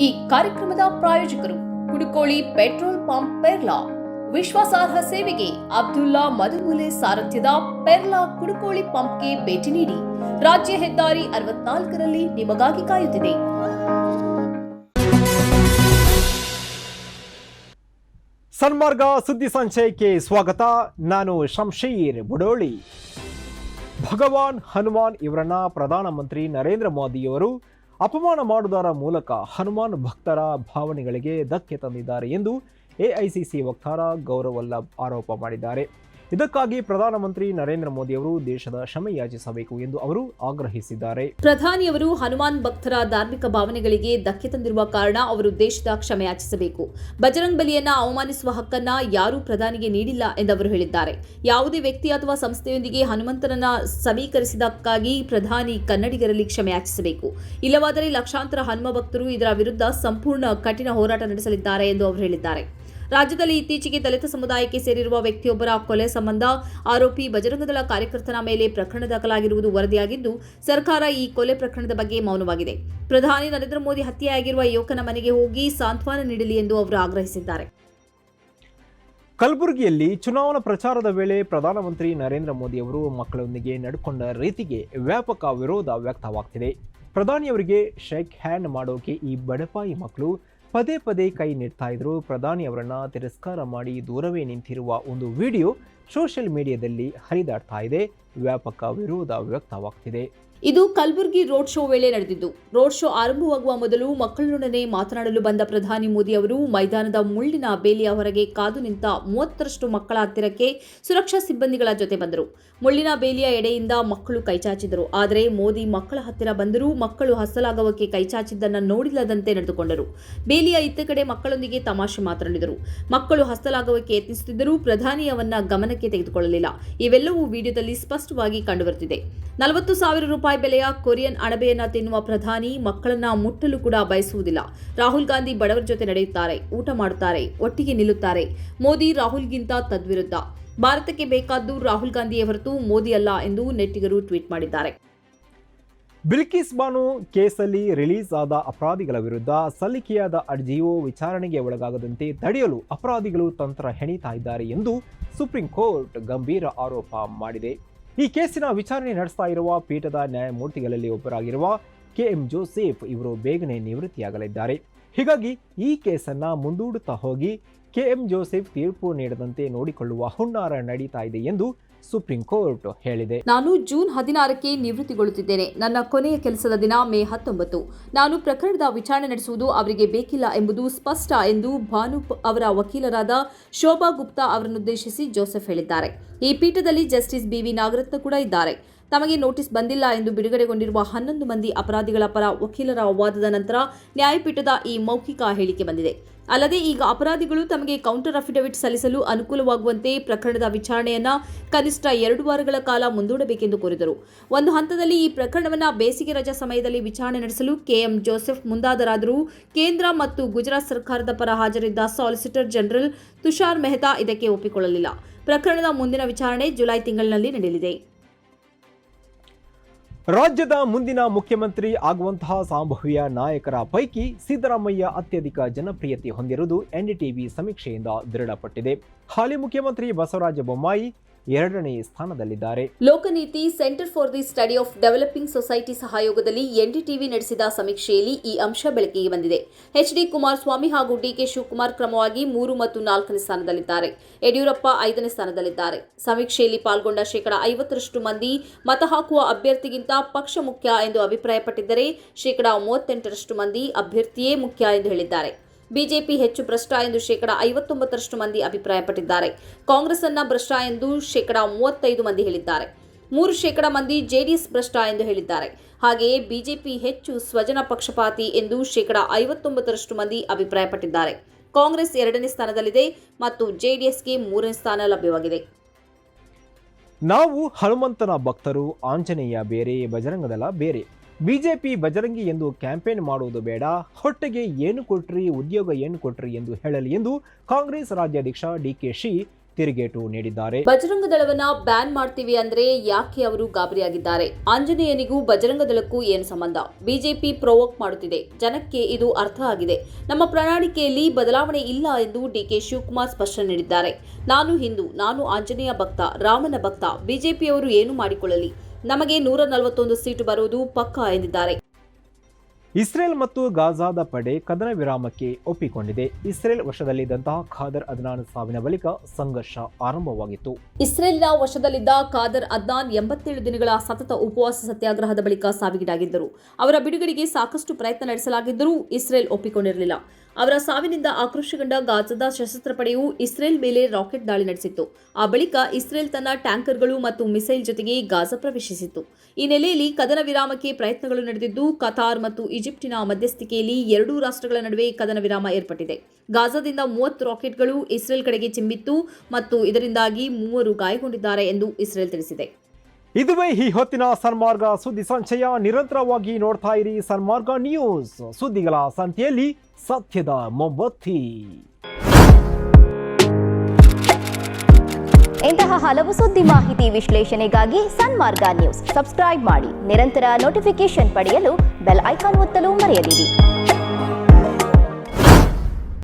ಈ ಕಾರ್ಯಕ್ರಮದ ಪ್ರಾಯೋಜಕರು ಕುಡುಕೋಳಿ ಪೆಟ್ರೋಲ್ ಪಂಪ್ ಪೆರ್ಲಾ. ವಿಶ್ವಾಸಾರ್ಹ ಸೇವೆಗೆ ಅಬ್ದುಲ್ಲಾ ಮಧುಮೂಲೆ ಸಾರಥ್ಯದ ಪೆರ್ಲಾ ಕುಡುಕೋಳಿ ಪಂಪ್ಗೆ ಭೇಟಿ ನೀಡಿ. ರಾಜ್ಯ ಹೆದ್ದಾರಿ 64ರಲ್ಲಿ ನಿಮಗಾಗಿ ಕಾಯುತ್ತಿದೆ. ಸನ್ಮಾರ್ಗ ಸುದ್ದಿ ಸಂಚಯಕ್ಕೆ ಸ್ವಾಗತ. ನಾನು ಶಂಶೀರ್ ಬುಡೋಳಿ. ಭಗವಾನ್ ಹನುಮಾನ್ ಇವರನ್ನ ಪ್ರಧಾನಮಂತ್ರಿ ನರೇಂದ್ರ ಮೋದಿಯವರು ಅಪಮಾನ ಮಾಡುವುದರ ಮೂಲಕ ಹನುಮಾನ್ ಭಕ್ತರ ಭಾವನೆಗಳಿಗೆ ಧಕ್ಕೆ ತಂದಿದ್ದಾರೆ ಎಂದು ಎಐಸಿಸಿ ವಕ್ತಾರ ಗೌರವ್ ವಲ್ಲಭ್ ಆರೋಪ ಮಾಡಿದ್ದಾರೆ. ಇದಕ್ಕಾಗಿ ಪ್ರಧಾನಮಂತ್ರಿ ನರೇಂದ್ರ ಮೋದಿ ಅವರು ದೇಶದ ಕ್ಷಮೆ ಯಾಚಿಸಬೇಕು ಎಂದು ಅವರು ಆಗ್ರಹಿಸಿದ್ದಾರೆ. ಪ್ರಧಾನಿಯವರು ಹನುಮಾನ್ ಭಕ್ತರ ಧಾರ್ಮಿಕ ಭಾವನೆಗಳಿಗೆ ಧಕ್ಕೆ ತಂದಿರುವ ಕಾರಣ ಅವರು ದೇಶದ ಕ್ಷಮೆ ಯಾಚಿಸಬೇಕು. ಬಜರಂಗ್ ಬಲಿಯನ್ನ ಅವಮಾನಿಸುವ ಹಕ್ಕನ್ನ ಯಾರೂ ಪ್ರಧಾನಿಗೆ ನೀಡಿಲ್ಲ ಎಂದು ಅವರು ಹೇಳಿದ್ದಾರೆ. ಯಾವುದೇ ವ್ಯಕ್ತಿ ಅಥವಾ ಸಂಸ್ಥೆಯೊಂದಿಗೆ ಹನುಮಂತನನ್ನ ಸಮೀಕರಿಸಿದ್ದಕ್ಕಾಗಿ ಪ್ರಧಾನಿ ಕನ್ನಡಿಗರಲ್ಲಿ ಕ್ಷಮೆ ಯಾಚಿಸಬೇಕು. ಇಲ್ಲವಾದರೆ ಲಕ್ಷಾಂತರ ಹನುಮ ಭಕ್ತರು ಇದರ ವಿರುದ್ಧ ಸಂಪೂರ್ಣ ಕಠಿಣ ಹೋರಾಟ ನಡೆಸಲಿದ್ದಾರೆ ಎಂದು ಅವರು ಹೇಳಿದ್ದಾರೆ. ರಾಜ್ಯದಲ್ಲಿ ಇತ್ತೀಚೆಗೆ ದಲಿತ ಸಮುದಾಯಕ್ಕೆ ಸೇರಿರುವ ವ್ಯಕ್ತಿಯೊಬ್ಬರ ಕೊಲೆ ಸಂಬಂಧ ಆರೋಪಿ ಬಜರಂಗದಳ ಕಾರ್ಯಕರ್ತನ ಮೇಲೆ ಪ್ರಕರಣ ದಾಖಲಾಗಿರುವುದು ವರದಿಯಾಗಿದ್ದು, ಸರ್ಕಾರ ಈ ಕೊಲೆ ಪ್ರಕರಣದ ಬಗ್ಗೆ ಮೌನವಾಗಿದೆ. ಪ್ರಧಾನಿ ನರೇಂದ್ರ ಮೋದಿ ಹತ್ಯೆಯಾಗಿರುವ ಯುವಕನ ಮನೆಗೆ ಹೋಗಿ ಸಾಂತ್ವನ ನೀಡಲಿ ಎಂದು ಅವರು ಆಗ್ರಹಿಸಿದ್ದಾರೆ. ಕಲಬುರಗಿಯಲ್ಲಿ ಚುನಾವಣಾ ಪ್ರಚಾರದ ವೇಳೆ ಪ್ರಧಾನಮಂತ್ರಿ ನರೇಂದ್ರ ಮೋದಿ ಅವರು ಮಕ್ಕಳೊಂದಿಗೆ ನಡ್ಕೊಂಡ ರೀತಿಗೆ ವ್ಯಾಪಕ ವಿರೋಧ ವ್ಯಕ್ತವಾಗ್ತಿದೆ. ಪ್ರಧಾನಿಯವರಿಗೆ ಶೇಕ್ ಹ್ಯಾಂಡ್ ಮಾಡೋಕೆ ಈ ಬಡಪಾಯಿ ಮಕ್ಕಳು ಪದೇ ಪದೇ ಕೈ ನೀಡ್ತಾ ಇದ್ರು. ಪ್ರಧಾನಿ ಅವರನ್ನ ತಿರಸ್ಕಾರ ಮಾಡಿ ದೂರವೇ ನಿಂತಿರುವ ಒಂದು ವಿಡಿಯೋ ಸೋಷಿಯಲ್ ಮೀಡಿಯಾದಲ್ಲಿ ಹರಿದಾಡ್ತಾ ಇದೆ. ವ್ಯಾಪಕ ವಿರೋಧ ವ್ಯಕ್ತವಾಗ್ತಿದೆ. ಇದು ಕಲಬುರಗಿ ರೋಡ್ ಶೋ ವೇಳೆ ನಡೆದಿದ್ದು, ರೋಡ್ ಶೋ ಆರಂಭವಾಗುವ ಮೊದಲು ಮಕ್ಕಳೊಡನೆ ಮಾತನಾಡಲು ಬಂದ ಪ್ರಧಾನಿ ಮೋದಿ ಅವರು ಮೈದಾನದ ಮುಳ್ಳಿನ ಬೇಲಿಯ ಹೊರಗೆ ಕಾದು ನಿಂತ 30ರಷ್ಟು ಮಕ್ಕಳ ಹತ್ತಿರಕ್ಕೆ ಸುರಕ್ಷಾ ಸಿಬ್ಬಂದಿಗಳ ಜೊತೆ ಬಂದರು. ಮುಳ್ಳಿನ ಬೇಲಿಯ ಎಡೆಯಿಂದ ಮಕ್ಕಳು ಕೈಚಾಚಿದರು. ಆದರೆ ಮೋದಿ ಮಕ್ಕಳ ಹತ್ತಿರ ಬಂದರೂ ಮಕ್ಕಳು ಹಸಲಾಗವಕ್ಕೆ ಕೈಚಾಚಿದ್ದನ್ನು ನೋಡಿಲ್ಲದಂತೆ ನಡೆದುಕೊಂಡರು. ಬೇಲಿಯ ಇತ್ತ ಕಡೆ ಮಕ್ಕಳೊಂದಿಗೆ ತಮಾಷೆ ಮಾತನಾಡಿದರು. ಮಕ್ಕಳು ಹಸ್ತಲಾಗವಕ್ಕೆ ಯತ್ನಿಸುತ್ತಿದ್ದರೂ ಪ್ರಧಾನಿಯವನ್ನ ಗಮನಕ್ಕೆ ತೆಗೆದುಕೊಳ್ಳಲಿಲ್ಲ. ಇವೆಲ್ಲವೂ ವಿಡಿಯೋದಲ್ಲಿ ಸ್ಪಷ್ಟವಾಗಿ ಕಂಡುಬರುತ್ತಿದೆ. 40,000 ರೂಪಾಯಿ ಬೆಲೆಯ ಕೊರಿಯನ್ ಅಣಬೆಯನ್ನ ತಿನ್ನುವ ಪ್ರಧಾನಿ ಮಕ್ಕಳನ್ನ ಮುಟ್ಟಲು ಕೂಡ ಬಯಸುವುದಿಲ್ಲ. ರಾಹುಲ್ ಗಾಂಧಿ ಬಡವರ ಜೊತೆ ನಡೆಯುತ್ತಾರೆ, ಊಟ ಮಾಡುತ್ತಾರೆ, ಒಟ್ಟಿಗೆ ನಿಲ್ಲುತ್ತಾರೆ. ಮೋದಿ ರಾಹುಲ್ಗಿಂತ ತದ್ವಿರುದ್ಧ. ಭಾರತಕ್ಕೆ ಬೇಕಾದ್ದು ರಾಹುಲ್ ಗಾಂಧಿಯೇ ಹೊರತು ಮೋದಿ ಅಲ್ಲ ಎಂದು ನೆಟ್ಟಿಗರು ಟ್ವೀಟ್ ಮಾಡಿದ್ದಾರೆ. ಬಿಲ್ಕಿಸ್ ಬಾನು ಕೇಸಲ್ಲಿ ರಿಲೀಸ್ ಆದ ಅಪರಾಧಿಗಳ ವಿರುದ್ಧ ಸಲ್ಲಿಕೆಯಾದ ಅರ್ಜಿಯು ವಿಚಾರಣೆಗೆ ಒಳಗಾಗದಂತೆ ತಡೆಯಲು ಅಪರಾಧಿಗಳು ತಂತ್ರ ಹೆಣಿತಾ ಇದ್ದಾರೆ ಎಂದು ಸುಪ್ರೀಂ ಕೋರ್ಟ್ ಗಂಭೀರ ಆರೋಪ ಮಾಡಿದೆ. ಈ ಕೇಸಿನ ವಿಚಾರಣೆ ನಡೆಸ್ತಾ ಇರುವ ಪೀಠದ ನ್ಯಾಯಮೂರ್ತಿಗಳಲ್ಲಿ ಒಬ್ಬರಾಗಿರುವ ಕೆಎಂ ಜೋಸೆಫ್ ಇವರು ಬೇಗನೆ ನಿವೃತ್ತಿಯಾಗಲಿದ್ದಾರೆ. ಹೀಗಾಗಿ ಈ ಕೇಸನ್ನ ಮುಂದೂಡುತ್ತಾ ಹೋಗಿ ಕೆಎಂ ಜೋಸೆಫ್ ತೀರ್ಪು ನೀಡದಂತೆ ನೋಡಿಕೊಳ್ಳುವ ಹುನ್ನಾರ ನಡೀತಾ ಇದೆ ಎಂದು ಸುಪ್ರೀಂ ಕೋರ್ಟ್ ಹೇಳಿದೆ. ನಾನು ಜೂನ್ 16ಕ್ಕೆ ನಿವೃತ್ತಿಗೊಳ್ಳುತ್ತಿದ್ದೇನೆ. ನನ್ನ ಕೊನೆಯ ಕೆಲಸದ ದಿನ ಮೇ 19. ನಾನು ಪ್ರಕರಣದ ವಿಚಾರಣೆ ನಡೆಸುವುದು ಅವರಿಗೆ ಬೇಕಿಲ್ಲ ಎಂಬುದು ಸ್ಪಷ್ಟ ಎಂದು ಭಾನು ಅವರ ವಕೀಲರಾದ ಶೋಭಾ ಗುಪ್ತಾ ಅವರನ್ನುದ್ದೇಶಿಸಿ ಜೋಸೆಫ್ ಹೇಳಿದ್ದಾರೆ. ಈ ಪೀಠದಲ್ಲಿ ಜಸ್ಟಿಸ್ ಬಿವಿ ನಾಗರತ್ನ ಕೂಡ ಇದ್ದಾರೆ. ತಮಗೆ ನೋಟಿಸ್ ಬಂದಿಲ್ಲ ಎಂದು ಬಿಡುಗಡೆಗೊಂಡಿರುವ 11 ಮಂದಿ ಅಪರಾಧಿಗಳ ಪರ ವಕೀಲರ ವಾದದ ನಂತರ ನ್ಯಾಯಪೀಠದ ಈ ಮೌಖಿಕ ಹೇಳಿಕೆ ಬಂದಿದೆ. ಅಲ್ಲದೆ ಈಗ ಅಪರಾಧಿಗಳು ತಮಗೆ ಕೌಂಟರ್ ಅಫಿಡವಿಟ್ ಸಲ್ಲಿಸಲು ಅನುಕೂಲವಾಗುವಂತೆ ಪ್ರಕರಣದ ವಿಚಾರಣೆಯನ್ನ ಕನಿಷ್ಠ 2 ವಾರಗಳ ಕಾಲ ಮುಂದೂಡಬೇಕೆಂದು ಕೋರಿದರು. ಒಂದು ಹಂತದಲ್ಲಿ ಈ ಪ್ರಕರಣವನ್ನು ಬೇಸಿಗೆ ರಜಾ ಸಮಯದಲ್ಲಿ ವಿಚಾರಣೆ ನಡೆಸಲು ಕೆಎಂ ಜೋಸೆಫ್ ಮುಂದಾದರಾದರೂ ಕೇಂದ್ರ ಮತ್ತು ಗುಜರಾತ್ ಸರ್ಕಾರದ ಪರ ಹಾಜರಿದ್ದ ಸಾಲಿಸಿಟರ್ ಜನರಲ್ ತುಷಾರ್ ಮೆಹ್ತಾ ಇದಕ್ಕೆ ಒಪ್ಪಿಕೊಳ್ಳಲಿಲ್ಲ. ಪ್ರಕರಣದ ಮುಂದಿನ ವಿಚಾರಣೆ ಜುಲೈ ತಿಂಗಳಿನಲ್ಲಿ ನಡೆಯಲಿದೆ. ರಾಜ್ಯದ ಮುಂದಿನ ಮುಖ್ಯಮಂತ್ರಿ ಆಗುವಂತಹ ಸಂಭಾವ್ಯ ನಾಯಕರ ಪೈಕಿ ಸಿದ್ದರಾಮಯ್ಯ ಅತ್ಯಧಿಕ ಜನಪ್ರಿಯತೆ ಹೊಂದಿರುವುದು ಎನ್ಡಿಟಿವಿ ಸಮೀಕ್ಷೆಯಿಂದ ದೃಢಪಟ್ಟಿದೆ. ಹಾಲಿ ಮುಖ್ಯಮಂತ್ರಿ ಬಸವರಾಜ ಬೊಮ್ಮಾಯಿ 2ನೇ ಸ್ಥಾನದಲ್ಲಿದ್ದಾರೆ. Lokniti centre for the study of developing society ಸಹಯೋಗದಲ್ಲಿ ಎನ್ಡಿಟಿವಿ ನಡೆಸಿದ ಸಮೀಕ್ಷೆಯಲ್ಲಿ ಈ ಅಂಶ ಬೆಳಕಿಗೆ ಬಂದಿದೆ. ಎಚ್ಡಿ ಕುಮಾರಸ್ವಾಮಿ ಹಾಗೂ ಡಿಕೆ ಶಿವಕುಮಾರ್ ಕ್ರಮವಾಗಿ 3 ಮತ್ತು 4ನೇ ಸ್ಥಾನದಲ್ಲಿದ್ದಾರೆ. ಯಡಿಯೂರಪ್ಪ 5ನೇ ಸ್ಥಾನದಲ್ಲಿದ್ದಾರೆ. ಸಮೀಕ್ಷೆಯಲ್ಲಿ ಪಾಲ್ಗೊಂಡ 50% ಮಂದಿ ಮತ ಹಾಕುವ ಅಭ್ಯರ್ಥಿಗಿಂತ ಪಕ್ಷ ಮುಖ್ಯ ಎಂದು ಅಭಿಪ್ರಾಯಪಟ್ಟಿದ್ದರೆ 38% ಮಂದಿ ಅಭ್ಯರ್ಥಿಯೇ ಮುಖ್ಯ ಎಂದು ಹೇಳಿದ್ದಾರೆ. ಬಿಜೆಪಿ ಹೆಚ್ಚು ಭ್ರಷ್ಟ ಎಂದು 59% ಮಂದಿ ಅಭಿಪ್ರಾಯಪಟ್ಟಿದ್ದಾರೆ. ಕಾಂಗ್ರೆಸ್ ಅನ್ನ ಭ್ರಷ್ಟ ಎಂದು 35% ಮಂದಿ ಹೇಳಿದ್ದಾರೆ. 3% ಮಂದಿ ಜೆಡಿಎಸ್ ಭ್ರಷ್ಟ ಎಂದು ಹೇಳಿದ್ದಾರೆ. ಹಾಗೆಯೇ ಬಿಜೆಪಿ ಹೆಚ್ಚು ಸ್ವಜನ ಪಕ್ಷಪಾತಿ ಎಂದು 59% ಮಂದಿ ಅಭಿಪ್ರಾಯಪಟ್ಟಿದ್ದಾರೆ. ಕಾಂಗ್ರೆಸ್ 2ನೇ ಸ್ಥಾನದಲ್ಲಿದೆ ಮತ್ತು ಜೆಡಿಎಸ್ಗೆ 3ನೇ ಸ್ಥಾನ ಲಭ್ಯವಾಗಿದೆ. ನಾವು ಹನುಮಂತನ ಭಕ್ತರು, ಆಂಜನೇಯ ಬೇರೆ, ಬಜರಂಗದಳ ಬೇರೆ. ಬಿಜೆಪಿ ಬಜರಂಗಿ ಎಂದು ಕ್ಯಾಂಪೇನ್ ಮಾಡುವುದು ಬೇಡ. ಹೊಟ್ಟೆಗೆ ಏನು ಕೊಟ್ರಿ, ಉದ್ಯೋಗ ಏನು ಕೊಟ್ರಿ ಎಂದು ಹೇಳಲಿ ಎಂದು ಕಾಂಗ್ರೆಸ್ ರಾಜ್ಯಾಧ್ಯಕ್ಷ ಡಿಕೆಶಿ ತಿರುಗೇಟು ನೀಡಿದ್ದಾರೆ. ಬಜರಂಗ ದಳವನ್ನ ಬ್ಯಾನ್ ಮಾಡ್ತೀವಿ ಅಂದ್ರೆ ಯಾಕೆ ಅವರು ಗಾಬರಿಯಾಗಿದ್ದಾರೆ? ಆಂಜನೇಯನಿಗೂ ಬಜರಂಗ ದಳಕ್ಕೂ ಏನು ಸಂಬಂಧ? ಬಿಜೆಪಿ ಪ್ರೊವೋಕ್ ಮಾಡುತ್ತಿದೆ. ಜನಕ್ಕೆ ಇದು ಅರ್ಥ ಆಗಿದೆ. ನಮ್ಮ ಪ್ರಣಾಳಿಕೆಯಲ್ಲಿ ಬದಲಾವಣೆ ಇಲ್ಲ ಎಂದು ಡಿಕೆ ಶಿವಕುಮಾರ್ ಸ್ಪಷ್ಟನೆ ನೀಡಿದ್ದಾರೆ. ನಾನು ಹಿಂದೂ, ನಾನು ಆಂಜನೇಯ ಭಕ್ತ, ರಾಮನ ಭಕ್ತ. ಬಿಜೆಪಿಯವರು ಏನು ಮಾಡಿಕೊಳ್ಳಲಿ, ನಮಗೆ 141 ಸೀಟು ಬರುವುದು ಪಕ್ಕಾ ಎಂದಿದ್ದಾರೆ. ಇಸ್ರೇಲ್ ಮತ್ತು ಗಾಜಾದ ಪಡೆ ಕದನ ವಿರಾಮಕ್ಕೆ ಒಪ್ಪಿಕೊಂಡಿದೆ. ಇಸ್ರೇಲ್ ವಶದಲ್ಲಿದ್ದಂತಹ ಖಾದರ್ ಅದ್ನಾನ್ ಸಾವಿನ ಬಳಿಕ ಸಂಘರ್ಷ ಆರಂಭವಾಗಿತ್ತು. ಇಸ್ರೇಲಿನ ವಶದಲ್ಲಿದ್ದ ಖಾದರ್ ಅದ್ನಾನ್ 87 ದಿನಗಳ ಸತತ ಉಪವಾಸ ಸತ್ಯಾಗ್ರಹದ ಬಳಿಕ ಸಾವಿಗೀಡಾಗಿದ್ದರು. ಅವರ ಬಿಡುಗಡೆಗೆ ಸಾಕಷ್ಟು ಪ್ರಯತ್ನ ನಡೆಸಲಾಗಿದ್ದರೂ ಇಸ್ರೇಲ್ ಒಪ್ಪಿಕೊಂಡಿರಲಿಲ್ಲ. ಅವರ ಸಾವಿನಿಂದ ಆಕ್ರೋಶಗೊಂಡ ಗಾಜಾದ ಸಶಸ್ತ್ರ ಪಡೆಯು ಇಸ್ರೇಲ್ ಮೇಲೆ ರಾಕೆಟ್ ದಾಳಿ ನಡೆಸಿತ್ತು. ಆ ಬಳಿಕ ಇಸ್ರೇಲ್ ತನ್ನ ಟ್ಯಾಂಕರ್ಗಳು ಮತ್ತು ಮಿಸೈಲ್ ಜೊತೆಗೆ ಗಾಜಾ ಪ್ರವೇಶಿಸಿತ್ತು. ಈ ನೆಲೆಯಲ್ಲಿ ಕದನ ವಿರಾಮಕ್ಕೆ ಪ್ರಯತ್ನಗಳು ನಡೆದಿದ್ದು, ಕತಾರ್ ಮತ್ತು ಈಜಿಪ್ಟಿನ ಮಧ್ಯಸ್ಥಿಕೆಯಲ್ಲಿ ಎರಡೂ ರಾಷ್ಟ್ರಗಳ ನಡುವೆ ಕದನ ವಿರಾಮ ಏರ್ಪಟ್ಟಿದೆ. ಗಾಜಾದಿಂದ 30 ರಾಕೆಟ್ಗಳು ಇಸ್ರೇಲ್ ಕಡೆಗೆ ಚಿಮ್ಮಿತ್ತು ಮತ್ತು ಇದರಿಂದಾಗಿ 3 ಗಾಯಗೊಂಡಿದ್ದಾರೆ ಎಂದು ಇಸ್ರೇಲ್ ತಿಳಿಸಿದೆ. ಇದುವೇ ಈ ಹೊತ್ತಿನ ಸನ್ಮಾರ್ಗ ಸುದ್ದಿ ಸಂಚಯ. ನಿರಂತರವಾಗಿ ನೋಡ್ತಾ ಇರಿ ಸನ್ಮಾರ್ಗ ನ್ಯೂಸ್. ಸುದ್ದಿಗಳ ಸಂತೆಯಲ್ಲಿ ಸತ್ಯದ ಮೊಂಬತ್ತಿ. ಇಂತಹ ಹಲವು ಸುದ್ದಿ ಮಾಹಿತಿ ವಿಶ್ಲೇಷಣೆಗಾಗಿ ಸನ್ಮಾರ್ಗ ನ್ಯೂಸ್ ಸಬ್ಸ್ಕ್ರೈಬ್ ಮಾಡಿ. ನಿರಂತರ ನೋಟಿಫಿಕೇಶನ್ ಪಡೆಯಲು ಬೆಲ್ ಐಕಾನ್ ಒತ್ತಲು ಮರೆಯದಿರಿ.